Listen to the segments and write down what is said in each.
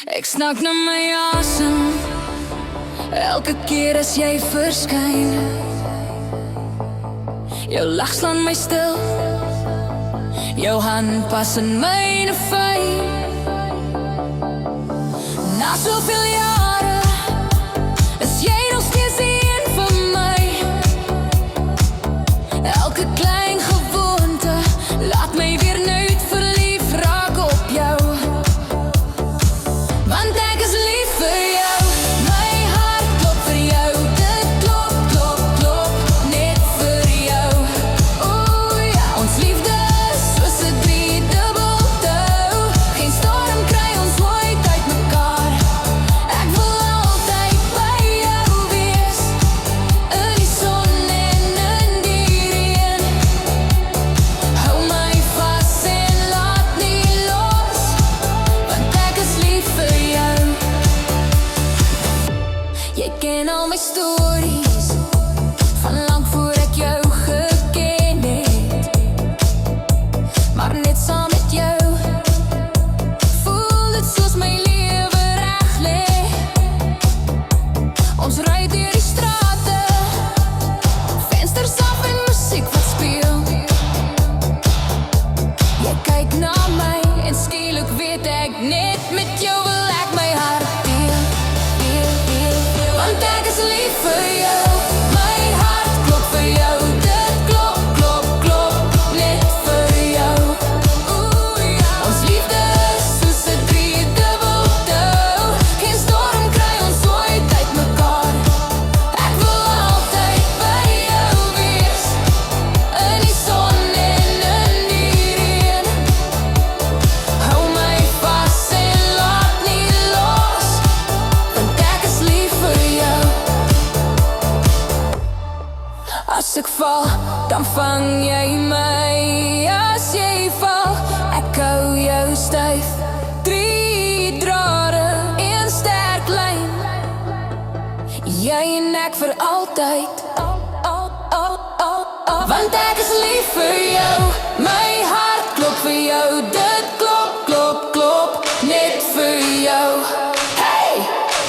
Ek snak na my asem elke keer as jy verskyn. Jou lag slaan my stil, jou hand pas in myne fyn. Na soveel jare is jy nog steeds een van my. Elke klein gewoonte laat my weer nuut verlief raak op jou. Want ek is lief vir jou. My hart klop vir jou. Dit klop, klop, klop net vir jou. Oeh ja, ons liefde is soos 'n driedubbel tou. Geen storm kry ons ooit uit mekaar. Ek wil altyd by jou wees, in die son en in die reën. Hou my vas en laat nie los, want ek is lief vir jou. Jy ken al my stories van lang voor ek jou geken het. Maar net saam met jou voel dit soos my lewe reg lê. Ons ry deur die strate, vensters af en musiek wat speel. Jy kyk na my en skielik weet ek net met jou wil ek my hart deel, deel, deel, deel. Want ek is lief vir jou. My hart klop vir jou. Dit klop, klop, klop net vir jou. Oeh ja, ons liefde is soos 'n driedubbel tou. Geen storm kry ons ooit uit mekaar. Ek wil altyd by jou wees, in die son en in die reën. Hou my vas en laat nie los, want ek is lief vir jou. As ek val, dan vang jy my. As jy val, ek hou jou styf. 3 drade, 1 sterk lyn. Jy en ek vir altyd. Want ek is lief vir jou. My hart klop vir jou. Dit klop, klop, klop net vir jou. Hey!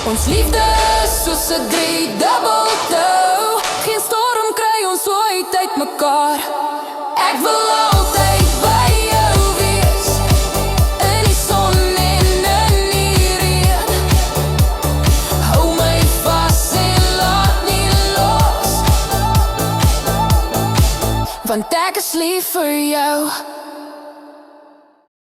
Ons liefde is soos 'n driedubbel tou. Geen storm kry ons ooit uit mekaar. Ek wil altyd by jou wees, in die son en in die reën. Hou my vas en laat nie los, want ek is lief vir jou.